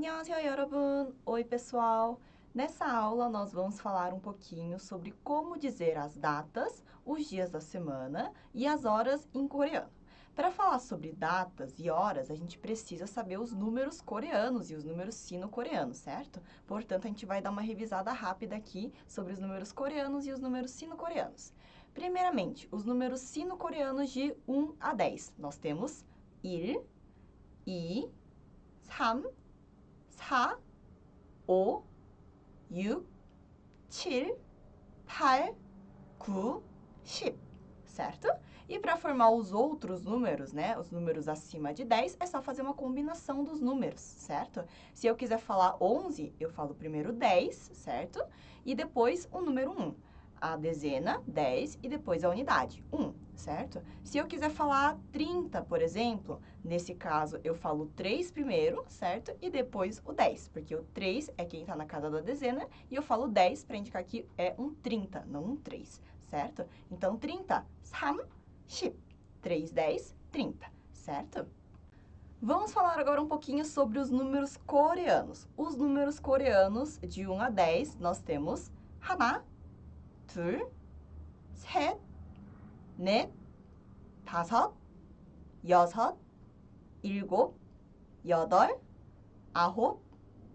안녕하세요, 여러분! Oi, pessoal! Nessa aula, nós vamos falar um pouquinho sobre como dizer as datas, os dias da semana e as horas em coreano. Para falar sobre datas e horas, a gente precisa saber os números coreanos e os números sino-coreanos, certo? Portanto, a gente vai dar uma revisada rápida aqui sobre os números coreanos e os números sino-coreanos. Primeiramente, os números sino-coreanos de 1 a 10. Nós temos 1, 2, 3, 4, 5, 6, 7, 8, 9, 10, certo? E para formar os outros números, né, os números acima de 10, é só fazer uma combinação dos números, certo? Se eu quiser falar 11, eu falo primeiro 10, certo? E depois o número 1. A dezena, 10, e depois a unidade, 1, certo? Se eu quiser falar 30, por exemplo, nesse caso eu falo 3 primeiro, certo? E depois o 10, porque o 3 é quem está na casa da dezena, e eu falo 10 para indicar que é um 30, não um 3, certo? Então, 30, 3, 10, 3, 10, 30, certo? Vamos falar agora um pouquinho sobre os números coreanos. Os números coreanos de 1 a 10, nós temos 하나, 둘, 셋, 넷, 다섯, 여섯, 일곱, 여덟, 아홉,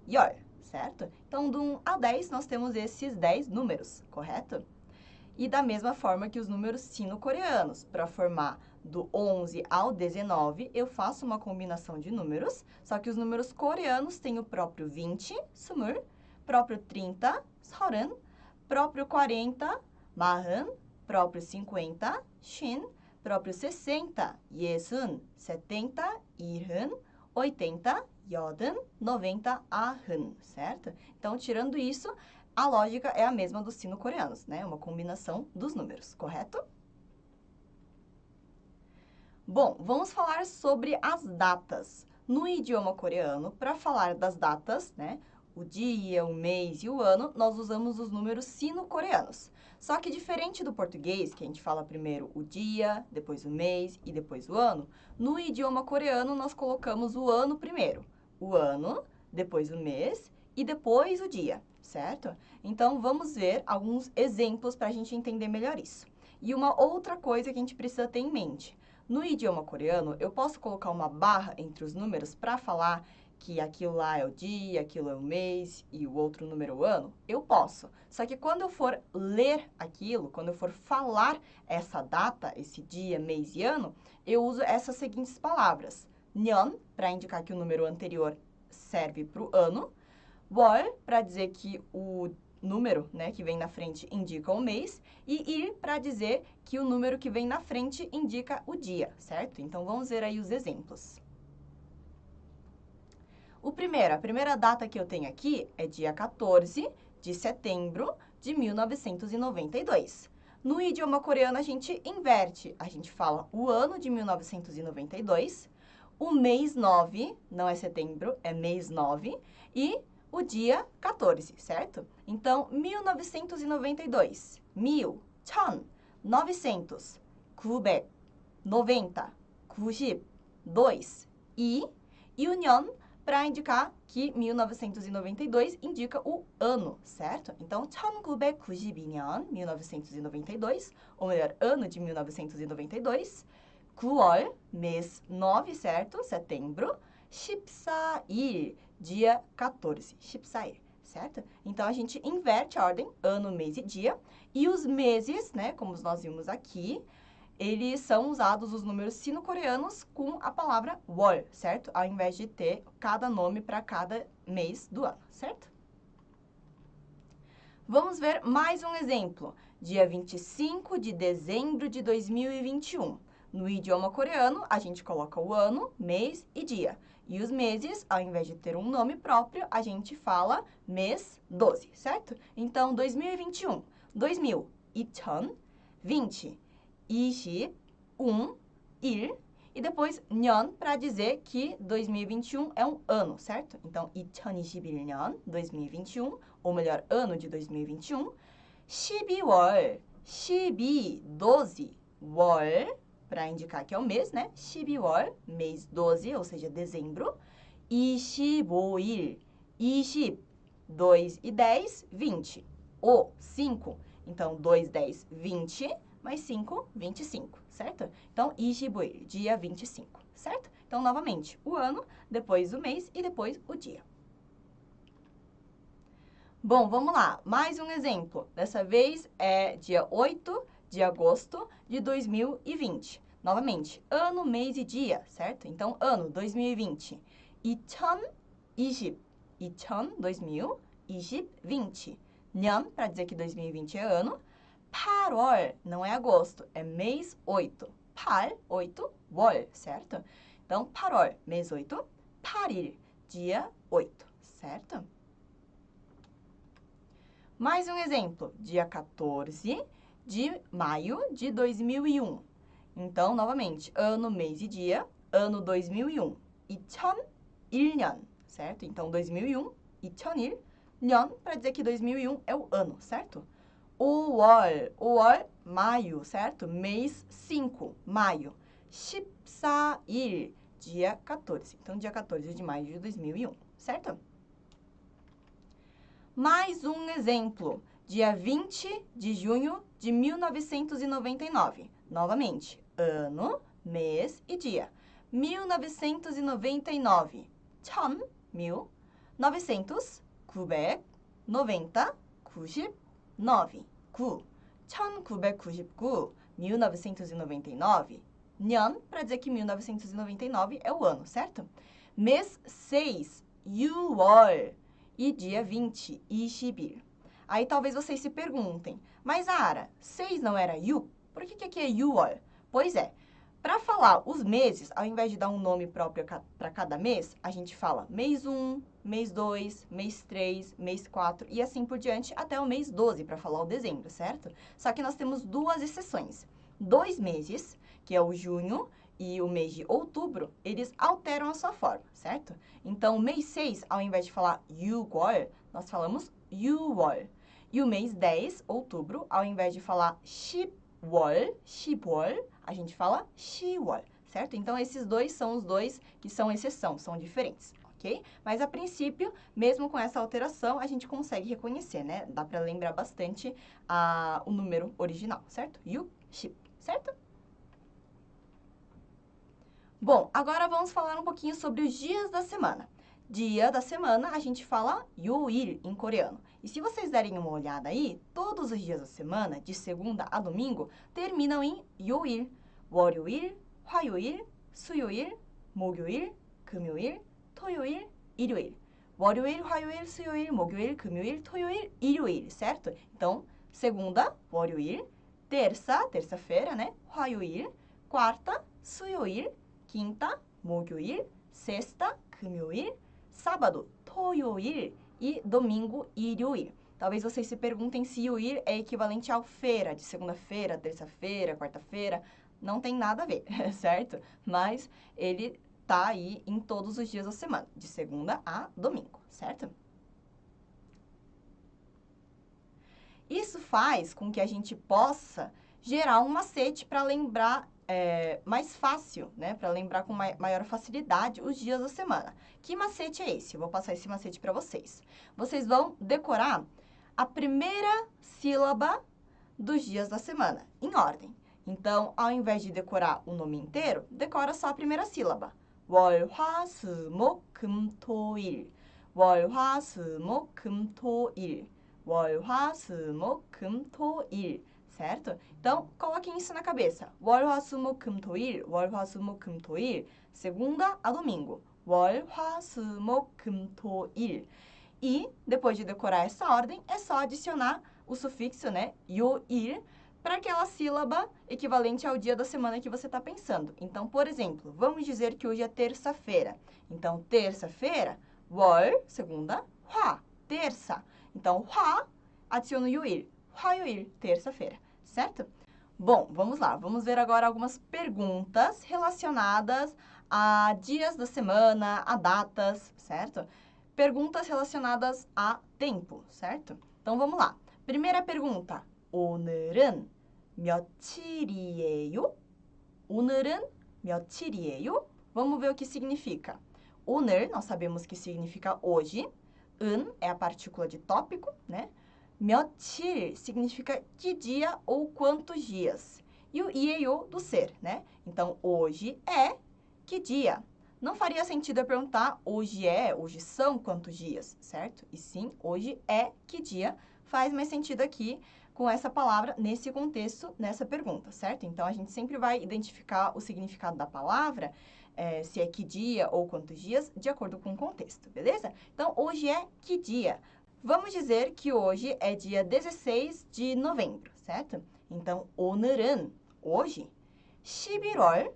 열, certo? Então, do 1 a 10, nós temos esses 10 números, correto? E da mesma forma que os números sino-coreanos, para formar do 11 ao 19, eu faço uma combinação de números, só que os números coreanos têm o próprio 20, 스물, próprio 30, 서른, próprio 40, 마흔, próprio 50, 쉰, próprio 60, 예순, 70, 일흔, 80, 여든, 90, ahın, certo? Então, tirando isso, a lógica é a mesma dos sino-coreanos, né? Uma combinação dos números, correto? Bom, vamos falar sobre as datas. No idioma coreano, para falar das datas, né? O dia, o mês e o ano, nós usamos os números sino-coreanos. Só que diferente do português, que a gente fala primeiro o dia, depois o mês e depois o ano, no idioma coreano nós colocamos o ano primeiro. O ano, depois o mês e depois o dia, certo? Então, vamos ver alguns exemplos para a gente entender melhor isso. E uma outra coisa que a gente precisa ter em mente. No idioma coreano, eu posso colocar uma barra entre os números para falar que aquilo lá é o dia, aquilo é o mês e o outro número é o ano? Eu posso. Só que quando eu for ler aquilo, quando eu for falar essa data, esse dia, mês e ano, eu uso essas seguintes palavras. 년, para indicar que o número anterior serve para o ano. 월, para dizer que o número, né, que vem na frente indica o mês, e ir para dizer que o número que vem na frente indica o dia, certo? Então, vamos ver aí os exemplos. A primeira data que eu tenho aqui é dia 14 de setembro de 1992. No idioma coreano, a gente inverte. A gente fala o ano de 1992, o mês 9, não é setembro, é mês 9, e o dia 14, certo? Então, 1992, 1000, 900, 900, 90, 92 e o 년 para indicar que 1992 indica o ano, certo? Então, 1992년, 1992, ou melhor, ano de 1992, 9월, mês 9, certo? Setembro, 14일, dia 14, 14일, certo? Então, a gente inverte a ordem, ano, mês e dia, e os meses, né, como nós vimos aqui, eles são usados os números sino-coreanos com a palavra 월, certo? Ao invés de ter cada nome para cada mês do ano, certo? Vamos ver mais um exemplo. Dia 25 de dezembro de 2021. No idioma coreano, a gente coloca o ano, mês e dia. E os meses, ao invés de ter um nome próprio, a gente fala mês 12, certo? Então, 2021, 2000, 2020, 21, 일, e depois 년 para dizer que 2021 é um ano, certo? Então, 2021년, 2021, ou melhor, ano de 2021. 12월, 12, 12, 월, para indicar que é o mês, né? 12월, mês 12, ou seja, dezembro. 25일, 20, 2 e 10, 20. O, 5. Então, 2, 10, 20, mais 5, 25, certo? Então, 25일, dia 25, certo? Então, novamente, o ano, depois o mês e depois o dia. Bom, vamos lá. Mais um exemplo. Dessa vez é dia 8 de agosto de 2020. Novamente, ano, mês e dia, certo? Então, ano 2020. 2020. 2020. 년, para dizer que 2020 é ano. 8월, não é agosto, é mês 8. 8, 8, 월, certo? Então, 8월, mês 8. 8일, dia 8, certo? Mais um exemplo, dia 14 de maio de 2001. Então, novamente, ano, mês e dia, ano 2001. 2001년, certo? Então, 2001, 2001, 년, para dizer que 2001 é o ano, certo? 5월, maio, certo? Mês 5, maio. 14일, dia 14. Então, dia 14 de maio de 2001, certo? Mais um exemplo, dia 20 de junho de 1999. Novamente, ano, mês e dia. 1999. 1900, 990, 99. 1999, 1999. 년, para dizer que 1999 é o ano, certo? Mês 6, 6월. E dia 20, 20일. Aí talvez vocês se perguntem, mas Ara, 6 não era yu? Por que aqui é 6월? Pois é, para falar os meses, ao invés de dar um nome próprio para cada mês, a gente fala mês 1, mês 2, mês 3, mês 4 e assim por diante até o mês 12 para falar o dezembro, certo? Só que nós temos duas exceções. 2 meses, que é o junho e o mês de outubro, eles alteram a sua forma, certo? Então, o mês 6, ao invés de falar 6월, nós falamos 6월. E o mês 10, outubro, ao invés de falar 10월, 10월, a gente fala 10월, certo? Então, esses dois são os dois que são exceção, são diferentes, ok? Mas, a princípio, mesmo com essa alteração, a gente consegue reconhecer, né? Dá para lembrar bastante o número original, certo? 60, certo? Bom, agora vamos falar um pouquinho sobre os dias da semana. Dia da semana, a gente fala 요일 em coreano. E se vocês derem uma olhada aí, todos os dias da semana, de segunda a domingo, terminam em 요일. 월요일, 화요일, 수요일, 목요일, 금요일, 토요일, 일요일. 월요일, 화요일, 수요일, 목요일, 금요일, 토요일, 일요일, certo? Então, segunda, 월요일, terça, terça-feira, né? 화요일, quarta, 수요일, quinta, 목요일, sexta, 금요일, sábado, 토요일 e domingo, 일요일. Talvez vocês se perguntem se 요일 é equivalente ao feira, de segunda-feira, terça-feira, quarta-feira. Não tem nada a ver, certo? Mas ele tá aí em todos os dias da semana, de segunda a domingo, certo? Isso faz com que a gente possa gerar um macete para lembrar mais fácil, né? Para lembrar com maior facilidade os dias da semana. Que macete é esse? Eu vou passar esse macete para vocês. Vocês vão decorar a primeira sílaba dos dias da semana, em ordem. Então, ao invés de decorar o nome inteiro, decora só a primeira sílaba. 월, 화, 수, 목, 금, 토, 일. 월, 화, 수, 목, 금, 토, 일. 월, 화, 수, 목, 금, 토, 일. Certo? Então, coloquem isso na cabeça. 월, 화, 수, 목, 금, 토, 일. 월, 화, 수, 목, 금, 토, 일. Segunda a domingo. 월, 화, 수, 목, 금, 토, 일. E, depois de decorar essa ordem, é só adicionar o sufixo, né? 요일, para aquela sílaba equivalente ao dia da semana que você está pensando. Então, por exemplo, vamos dizer que hoje é terça-feira. Então, terça-feira, 월, segunda, 화, terça. Então, 화, adiciono 요일, 화요일, terça-feira, certo? Bom, vamos lá. Vamos ver agora algumas perguntas relacionadas a dias da semana, a datas, certo? Perguntas relacionadas a tempo, certo? Então, vamos lá. Primeira pergunta. 오늘은 며칠이에요? 오늘은 며칠이에요? Vamos ver o que significa. 오늘, nós sabemos que significa hoje. 은 é a partícula de tópico, né? 며칠 significa que dia ou quantos dias. E o ieyo do ser, né? Então, hoje é que dia. Não faria sentido eu perguntar hoje são quantos dias, certo? E sim, hoje é que dia. Faz mais sentido aqui com essa palavra, nesse contexto, nessa pergunta, certo? Então, a gente sempre vai identificar o significado da palavra, se é que dia ou quantos dias, de acordo com o contexto, beleza? Então, hoje é que dia? Vamos dizer que hoje é dia 16 de novembro, certo? Então, 오늘은, hoje, 11월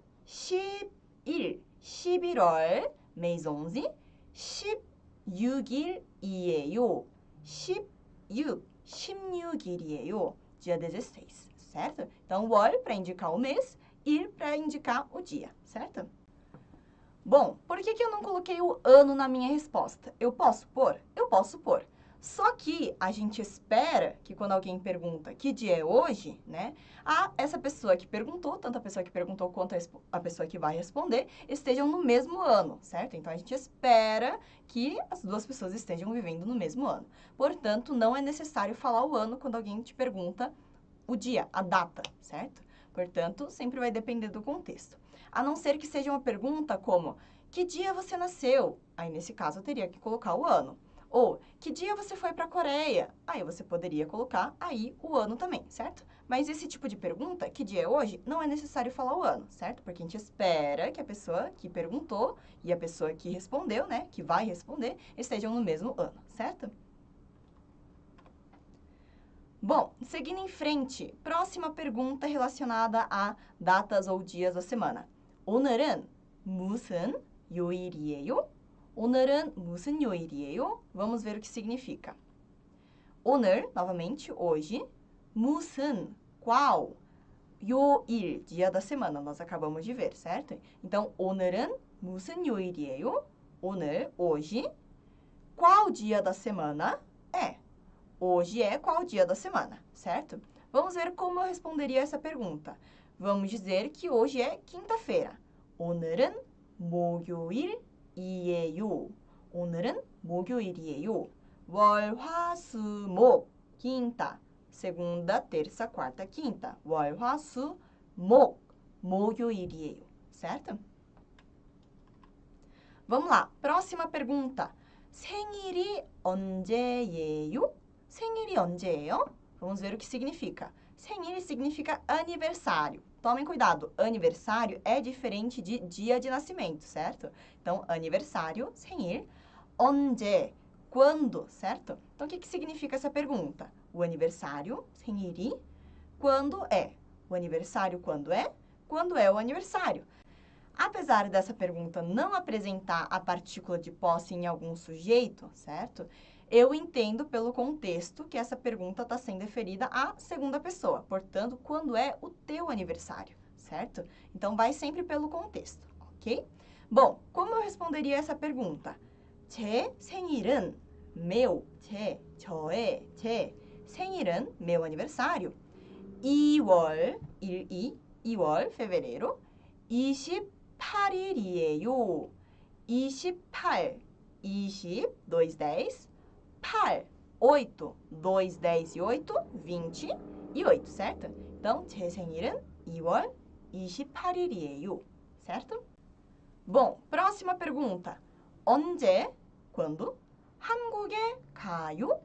11월, mês 11, 16일이에요. 16일이에요. Dia 16, certo? Então, 월 para indicar o mês, ir para indicar o dia, certo? Bom, por que eu não coloquei o ano na minha resposta? Eu posso pôr? Eu posso pôr. Só que a gente espera que quando alguém pergunta que dia é hoje, né? Essa pessoa que perguntou, tanto a pessoa que perguntou quanto a pessoa que vai responder, estejam no mesmo ano, certo? Então, a gente espera que as duas pessoas estejam vivendo no mesmo ano. Portanto, não é necessário falar o ano quando alguém te pergunta o dia, a data, certo? Portanto, sempre vai depender do contexto. A não ser que seja uma pergunta como, que dia você nasceu? Aí, nesse caso, eu teria que colocar o ano. Ou, que dia você foi para a Coreia? Aí, você poderia colocar aí o ano também, certo? Mas esse tipo de pergunta, que dia é hoje, não é necessário falar o ano, certo? Porque a gente espera que a pessoa que perguntou e a pessoa que respondeu, né, que vai responder, estejam no mesmo ano, certo? Bom, seguindo em frente, próxima pergunta relacionada a datas ou dias da semana. 오늘은 무슨 요일이에요? 오늘은 무슨 요일이에요? Vamos ver o que significa. 오늘, novamente, hoje. 무슨, qual? 요일, dia da semana, nós acabamos de ver, certo? Então, 오늘은 무슨 요일이에요? 오늘, hoje. Qual dia da semana é? Hoje é qual dia da semana, certo? Vamos ver como eu responderia essa pergunta. Vamos dizer que hoje é quinta-feira. 오늘은 목요일이에요. 오늘은 목요일이에요. 월, 화, 수, 목, quinta. Segunda, terça, quarta, quinta. 월, 화, 수, 목, 목요일이에요. Certo? Vamos lá. Próxima pergunta. 생일이 언제예요? 생일이 언제예요? Vamos ver o que significa. 생일 significa aniversário. Tomem cuidado, aniversário é diferente de dia de nascimento, certo? Então, aniversário, 생일. 언제, quando, certo? Então, o que significa essa pergunta? O aniversário, 생일이, quando é? O aniversário, quando é? Quando é o aniversário? Apesar dessa pergunta não apresentar a partícula de posse em algum sujeito, certo? Eu entendo pelo contexto que essa pergunta está sendo referida à segunda pessoa. Portanto, quando é o teu aniversário, certo? Então, vai sempre pelo contexto, ok? Bom, como eu responderia essa pergunta? 제 생일은 meu, 저의, 제 생일은 meu aniversário. 2월 2월, fevereiro, 28일이에요. 28, 20, 2, 10, 8, 8, 2, 10 e 8, 28, certo? Então, 제 생일은 2월 28일이에요, certo? Bom, próxima pergunta. 언제, quando, 한국에 가요?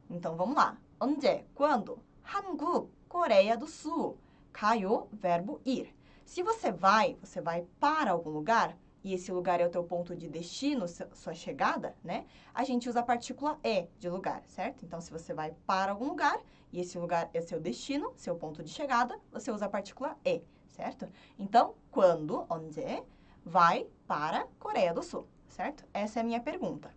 Então, vamos lá. 언제, quando, 한국, Coreia do Sul. 가요, verbo ir. Se você vai para algum lugar, e esse lugar é o teu ponto de destino, sua chegada, né? A gente usa a partícula e de lugar, certo? Então, se você vai para algum lugar, e esse lugar é seu destino, seu ponto de chegada, você usa a partícula e, certo? Então, quando, 언제, vai para Coreia do Sul, certo? Essa é a minha pergunta.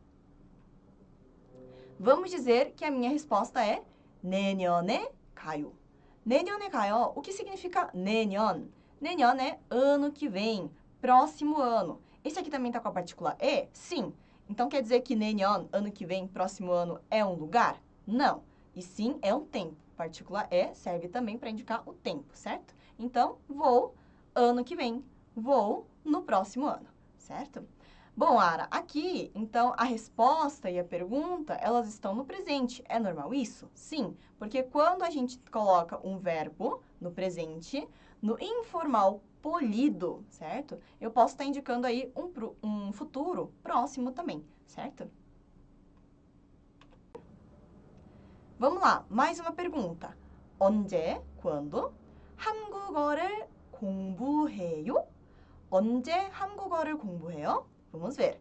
Vamos dizer que a minha resposta é 내년에 가요. 내년에 가요. O que significa 내년? 내년 é ano que vem, próximo ano. Esse aqui também está com a partícula e? Sim. Então, quer dizer que 내년, ano que vem, próximo ano, é um lugar? Não. E sim, é um tempo. Partícula e serve também para indicar o tempo, certo? Então, vou ano que vem. Vou no próximo ano, certo? Bom, Ara, aqui, então, a resposta e a pergunta, elas estão no presente. É normal isso? Sim, porque quando a gente coloca um verbo no presente, no informal polido, certo? Eu posso estar indicando aí um futuro próximo também, certo? Vamos lá, mais uma pergunta. 언제, quando, 한국어를 공부해요? 언제 한국어를 공부해요? Vamos ver.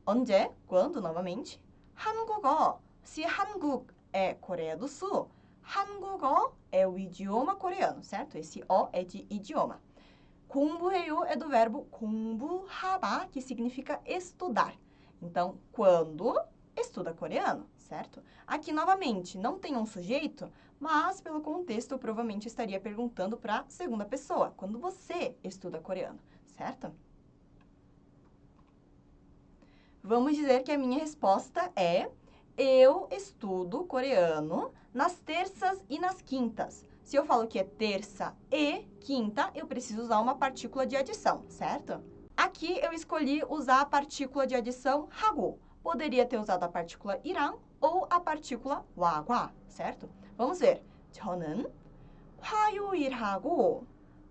언제, quando, novamente. 한국어, se 한국 é Coreia do Sul, 한국어 é o idioma coreano, certo? Esse O é de idioma. 공부해요 é do verbo 공부하다, que significa estudar. Então, quando estuda coreano, certo? Aqui, novamente, não tem um sujeito, mas, pelo contexto, eu provavelmente estaria perguntando para a segunda pessoa, quando você estuda coreano, certo? Vamos dizer que a minha resposta é: eu estudo coreano nas terças e nas quintas. Se eu falo que é terça e quinta, eu preciso usar uma partícula de adição, certo? Aqui eu escolhi usar a partícula de adição hago. Poderia ter usado a partícula irão ou a partícula 와과, certo? Vamos ver. 저는 화요일하고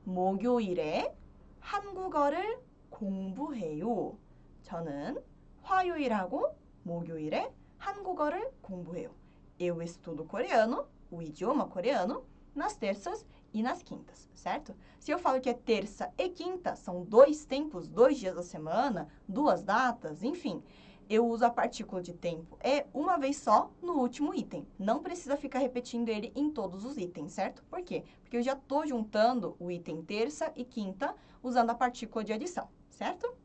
목요일에 한국어를 공부해요. 저는 화요일하고 목요일에 한국어를 공부해요. Eu estudo coreano, o idioma coreano, nas terças e nas quintas, certo? Se eu falo que é terça e quinta, são 2 tempos, 2 dias da semana, 2 datas, enfim, eu uso a partícula de tempo uma vez só no último item. Não precisa ficar repetindo ele em todos os itens, certo? Por quê? Porque eu já estou juntando o item terça e quinta usando a partícula de adição, certo?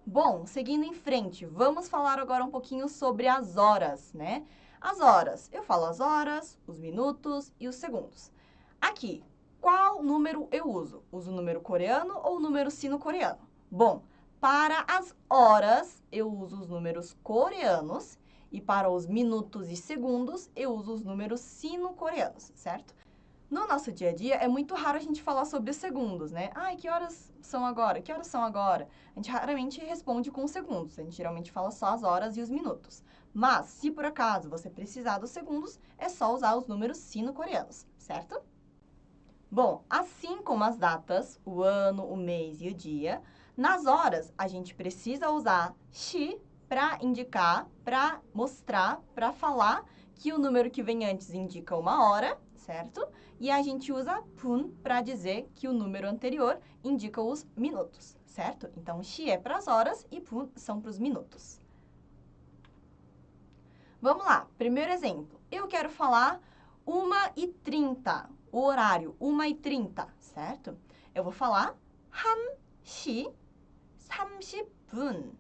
Bom, seguindo em frente, vamos falar agora um pouquinho sobre as horas, né? As horas, eu falo as horas, os minutos e os segundos. Aqui, qual número eu uso? Uso o número coreano ou o número sino-coreano? Bom, para as horas, eu uso os números coreanos e para os minutos e segundos, eu uso os números sino-coreanos, certo? No nosso dia a dia, é muito raro a gente falar sobre os segundos, né? Ai, que horas são agora? Que horas são agora? A gente raramente responde com os segundos. A gente geralmente fala só as horas e os minutos. Mas, se por acaso você precisar dos segundos, é só usar os números sino-coreanos, certo? Bom, assim como as datas, o ano, o mês e o dia, nas horas a gente precisa usar shi para indicar, para mostrar, para falar que o número que vem antes indica uma hora, certo? E a gente usa pun para dizer que o número anterior indica os minutos, certo? Então, shi é para as horas e pun são para os minutos. Vamos lá, primeiro exemplo. Eu quero falar 1h30, o horário, 1h30, certo? Eu vou falar 1시 30분.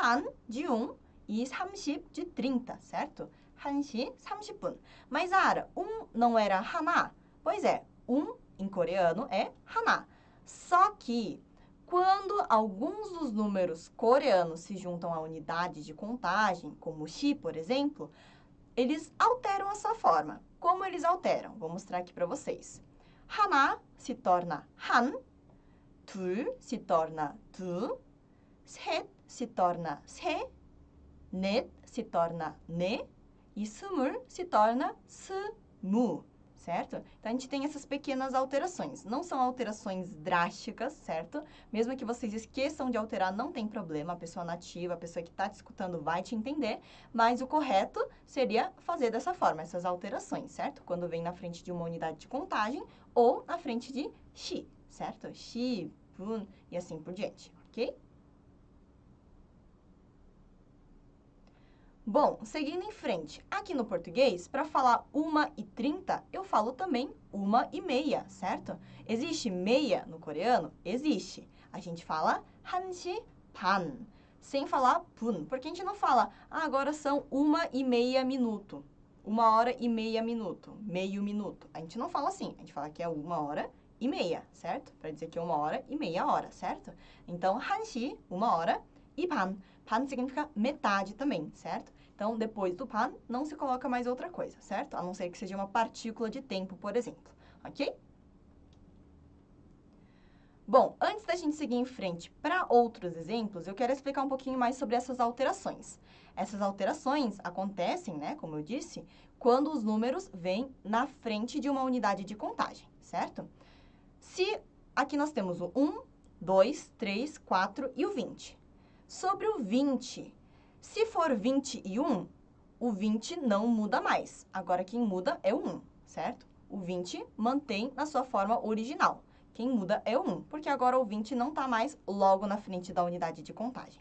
Han de 1 e 30 de 30, certo? 1시 30분. Mas, Ara, 1 não era 하나? Pois é, 1 em coreano é 하나. Só que, quando alguns dos números coreanos se juntam à unidade de contagem, como o shi, por exemplo, eles alteram a sua forma. Como eles alteram? Vou mostrar aqui para vocês. 하나 se torna han, 둘 se torna 두, 셋 se torna 세, 넷 se torna 네 e 스물 se torna 스무, certo? Então, a gente tem essas pequenas alterações. Não são alterações drásticas, certo? Mesmo que vocês esqueçam de alterar, não tem problema. A pessoa nativa, a pessoa que está te escutando vai te entender. Mas o correto seria fazer dessa forma, essas alterações, certo? Quando vem na frente de uma unidade de contagem ou na frente de shi, certo? Shi, pun e assim por diante, ok? Bom, seguindo em frente, aqui no português, para falar 1h30, eu falo também 1h30, certo? Existe meia no coreano? Existe. A gente fala 1시 반, sem falar pun, porque a gente não fala, agora são 1h30 minuto, 1h30 minuto, meio minuto. A gente não fala assim, a gente fala que é 1h30, certo? Para dizer que é 1h30, certo? Então, 1시, 1h, e 반. Pan significa metade também, certo? Então, depois do pan, não se coloca mais outra coisa, certo? A não ser que seja uma partícula de tempo, por exemplo, ok? Bom, antes da gente seguir em frente para outros exemplos, eu quero explicar um pouquinho mais sobre essas alterações. Essas alterações acontecem, né, como eu disse, quando os números vêm na frente de uma unidade de contagem, certo? Se aqui nós temos o 1, 2, 3, 4 e o 20. Sobre o 20, se for 21, o 20 não muda mais. Agora, quem muda é o 1, certo? O 20 mantém na sua forma original. Quem muda é o 1, porque agora o 20 não está mais logo na frente da unidade de contagem.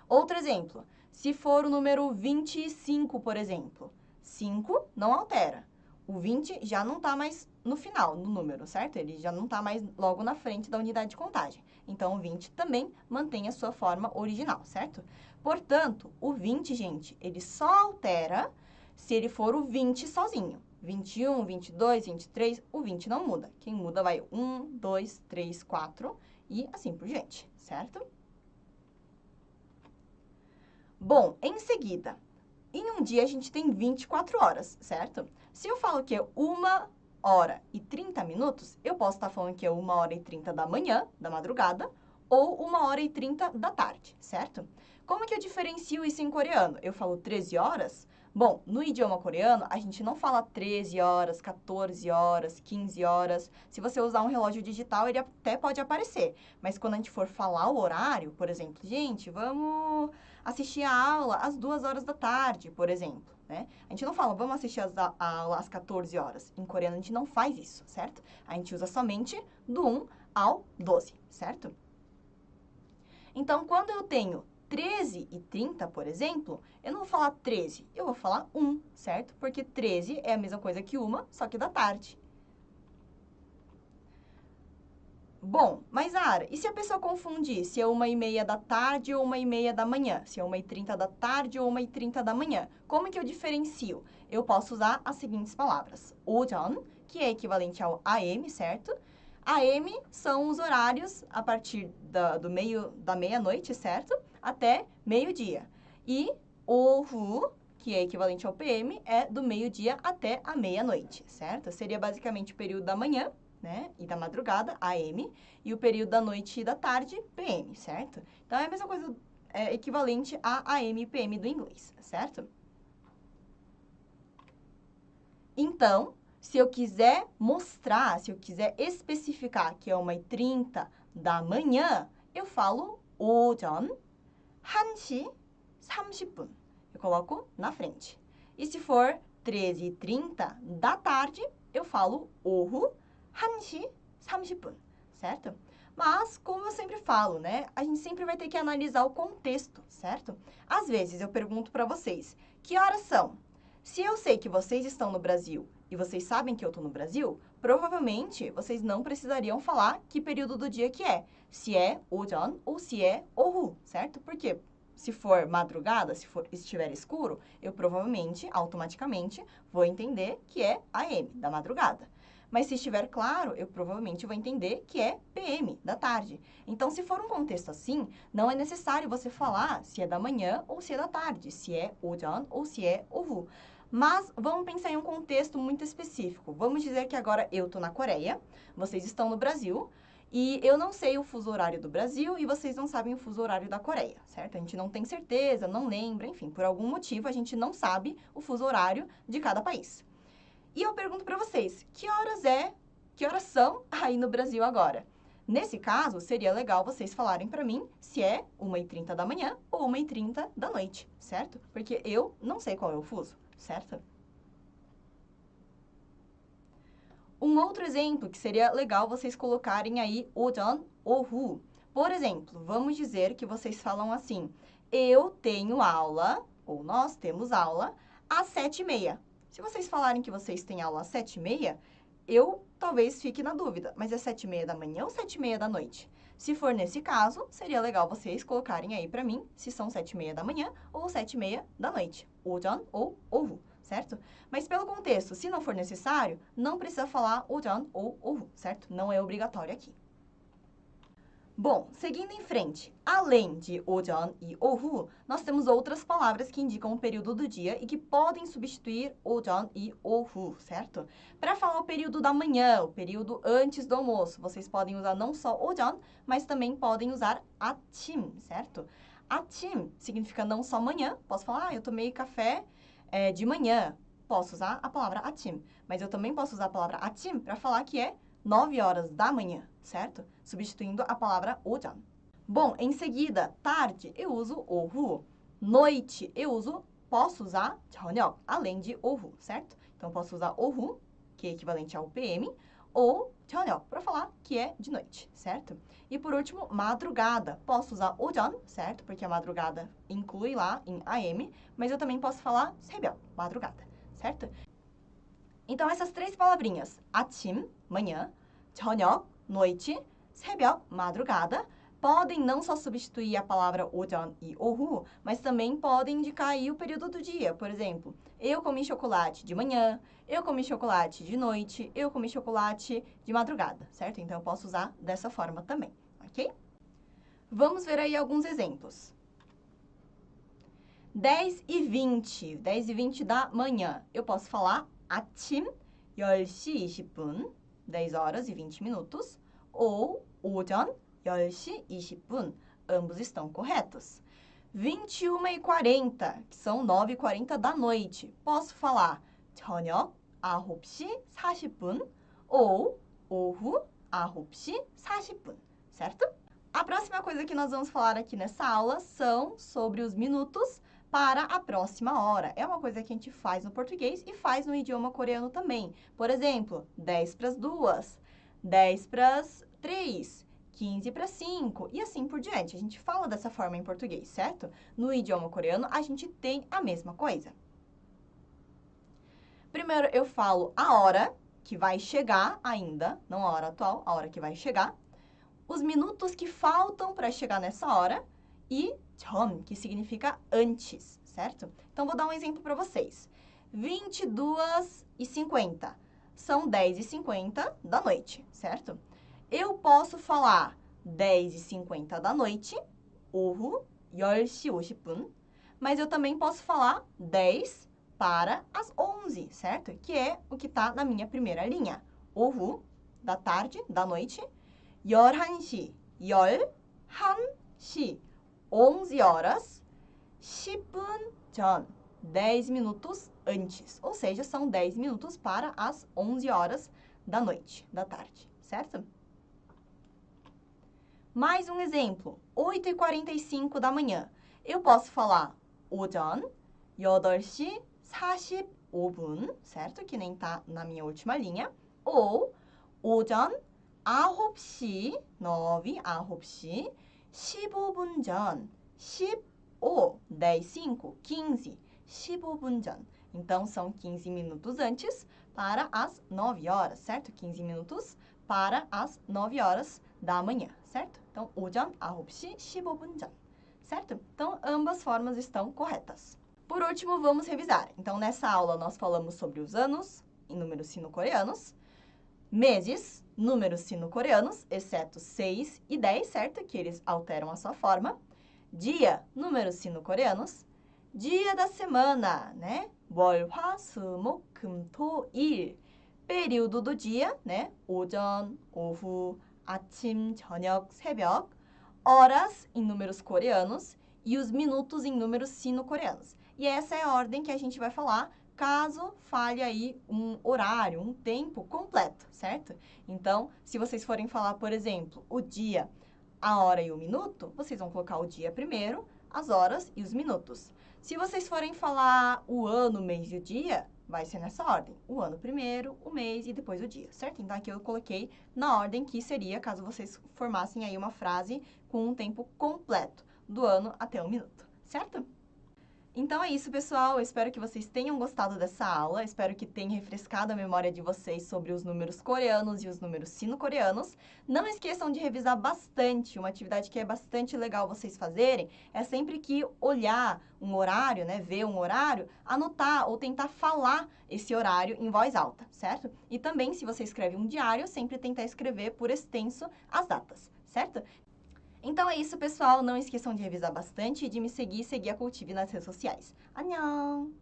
Outro exemplo, se for o número 25, por exemplo, 5 não altera. O 20 já não está mais no final, no número, certo? Ele já não está mais logo na frente da unidade de contagem. Então, o 20 também mantém a sua forma original, certo? Portanto, o 20, gente, ele só altera se ele for o 20 sozinho. 21, 22, 23, o 20 não muda. Quem muda vai 1, 2, 3, 4 e assim por diante, certo? Bom, em seguida, em um dia a gente tem 24 horas, certo? Se eu falo que é 1h30, eu posso estar falando que é 1h30 da manhã, da madrugada, ou 1h30 da tarde, certo? Como que eu diferencio isso em coreano? Eu falo 13 horas? Bom, no idioma coreano, a gente não fala 13 horas, 14 horas, 15 horas. Se você usar um relógio digital, ele até pode aparecer. Mas quando a gente for falar o horário, por exemplo, gente, vamos assistir a aula às 2 horas da tarde, por exemplo, né? A gente não fala, vamos assistir a aula às 14 horas. Em coreano, a gente não faz isso, certo? A gente usa somente do 1 ao 12, certo? Então, quando eu tenho 13h30, por exemplo, eu não vou falar 13, eu vou falar 1, certo? Porque 13 é a mesma coisa que 1, só que da tarde. Bom, mas Ara, e se a pessoa confundir se é 1h30 da tarde ou 1h30 da manhã? Se é 1h30 da tarde ou 1h30 da manhã? Como que eu diferencio? Eu posso usar as seguintes palavras. 오전, que é equivalente ao AM, certo? AM são os horários a partir da meia-noite, certo? Até meio-dia. E 오후, que é equivalente ao PM, é do meio-dia até a meia-noite, certo? Seria basicamente o período da manhã, né? E da madrugada, AM, e o período da noite e da tarde, PM, certo? Então, é a mesma coisa, é equivalente a AM e PM do inglês, certo? Então, se eu quiser mostrar, se eu quiser especificar que é 1h30 da manhã, eu falo 오전 1시 30분. Eu coloco na frente. E se for 13h30 da tarde, eu falo 오후 1시 30분, certo? Mas, como eu sempre falo, né? A gente sempre vai ter que analisar o contexto, certo? Às vezes eu pergunto para vocês, que horas são? Se eu sei que vocês estão no Brasil e vocês sabem que eu estou no Brasil, provavelmente vocês não precisariam falar que período do dia que é. Se é 오전 ou se é 오후, certo? Porque se for madrugada, se estiver escuro, eu provavelmente, automaticamente, vou entender que é AM, da madrugada. Mas se estiver claro, eu provavelmente vou entender que é PM, da tarde. Então, se for um contexto assim, não é necessário você falar se é da manhã ou se é da tarde, se é 오전 ou se é 오후. Mas vamos pensar em um contexto muito específico. Vamos dizer que agora eu estou na Coreia, vocês estão no Brasil, e eu não sei o fuso horário do Brasil e vocês não sabem o fuso horário da Coreia, certo? A gente não tem certeza, não lembra, enfim, por algum motivo a gente não sabe o fuso horário de cada país. E eu pergunto para vocês, que horas são aí no Brasil agora? Nesse caso, seria legal vocês falarem para mim se é 1h30 da manhã ou 1h30 da noite, certo? Porque eu não sei qual é o fuso, certo? Um outro exemplo que seria legal vocês colocarem aí 오전, 오후. Por exemplo, vamos dizer que vocês falam assim, eu tenho aula, ou nós temos aula, às 7h30. Se vocês falarem que vocês têm aula às 7h30, eu talvez fique na dúvida, mas é 7h30 da manhã ou 7h30 da noite? Se for nesse caso, seria legal vocês colocarem aí para mim se são 7h30 da manhã ou 7h30 da noite. 오전 ou 오후, certo? Mas pelo contexto, se não for necessário, não precisa falar 오전 ou 오후, certo? Não é obrigatório aqui. Bom, seguindo em frente, além de 오전 e 오후, nós temos outras palavras que indicam o período do dia e que podem substituir 오전 e 오후, certo? Para falar o período da manhã, o período antes do almoço, vocês podem usar não só 오전, mas também podem usar 아침, certo? 아침 significa não só manhã, posso falar, eu tomei café de manhã, posso usar a palavra 아침, mas eu também posso usar a palavra 아침 para falar que é 9 horas da manhã, certo? Substituindo a palavra 오전. Bom, em seguida, tarde, eu uso 오후. Noite, posso usar 저녁, além de 오후, certo? Então, posso usar 오후, que é equivalente ao PM, ou 저녁, para falar que é de noite, certo? E por último, madrugada. Posso usar 오전, certo? Porque a madrugada inclui lá em AM, mas eu também posso falar 새벽, madrugada, certo? Então, essas três palavrinhas, 아침, manhã, 저녁, noite, 새벽, madrugada, podem não só substituir a palavra 오전 e 오후, mas também podem indicar aí o período do dia. Por exemplo, eu comi chocolate de manhã, eu comi chocolate de noite, eu comi chocolate de madrugada, certo? Então, eu posso usar dessa forma também, ok? Vamos ver aí alguns exemplos. 10h20, 10h20 da manhã. Eu posso falar 아침 10시 20분, 10 horas e 20 minutos, ou 오전 10시 20분, ambos estão corretos. 21h40, que são 9h40 da noite. Posso falar 저녁 9시 40분 ou 오후 9시 40분, certo? A próxima coisa que nós vamos falar aqui nessa aula são sobre os minutos para a próxima hora. É uma coisa que a gente faz no português e faz no idioma coreano também. Por exemplo, 10 para as 2, 10 para as 3, 15 para 5 e assim por diante. A gente fala dessa forma em português, certo? No idioma coreano, a gente tem a mesma coisa. Primeiro, eu falo a hora que vai chegar ainda, não a hora atual, a hora que vai chegar. Os minutos que faltam para chegar nessa hora e 전, que significa antes, certo? Então, vou dar um exemplo para vocês. 22h50 são 10h50 da noite, certo? Eu posso falar 10h50 da noite, 오후 10시 50분, mas eu também posso falar 10 para as 11, certo? Que é o que está na minha primeira linha. 오후, da tarde, da noite, 11시, 11시, 11 horas, 10분 전, 10 minutos antes. Ou seja, são 10 minutos para as 11 horas da noite, da tarde, certo? Mais um exemplo, 8h45 da manhã. Eu posso falar 오전 8시 45분, certo? Que nem tá na minha última linha. Ou 오전 9시, 9시 15분 전, 15, 10, 5, 15, 15분 전. Então, são 15 minutos antes para as 9 horas, certo? 15 minutos para as 9 horas da manhã, certo? Então, 오전 9시 15분 전, certo? Então, ambas formas estão corretas. Por último, vamos revisar. Então, nessa aula, nós falamos sobre os anos em números sino-coreanos, meses, números sino-coreanos, exceto 6 e 10, certo? Que eles alteram a sua forma. Dia, números sino-coreanos. Dia da semana, né? 월, 화, 수, 목, 금, 토, 일. Período do dia, né? 오전, 오후, 아침, 저녁, 새벽. Horas em números coreanos e os minutos em números sino-coreanos. E essa é a ordem que a gente vai falar caso falhe aí um horário, um tempo completo, certo? Então, se vocês forem falar, por exemplo, o dia, a hora e o minuto, vocês vão colocar o dia primeiro, as horas e os minutos. Se vocês forem falar o ano, o mês e o dia, vai ser nessa ordem. O ano primeiro, o mês e depois o dia, certo? Então, aqui eu coloquei na ordem que seria caso vocês formassem aí uma frase com um tempo completo, do ano até o minuto, certo? Então é isso, pessoal. Eu espero que vocês tenham gostado dessa aula. Espero que tenha refrescado a memória de vocês sobre os números coreanos e os números sino-coreanos. Não esqueçam de revisar bastante. Uma atividade que é bastante legal vocês fazerem é sempre que olhar um horário, né, ver um horário, anotar ou tentar falar esse horário em voz alta, certo? E também, se você escreve um diário, sempre tentar escrever por extenso as datas, certo? Então é isso, pessoal. Não esqueçam de revisar bastante e de me seguir e seguir a Cultive nas redes sociais. Anhão!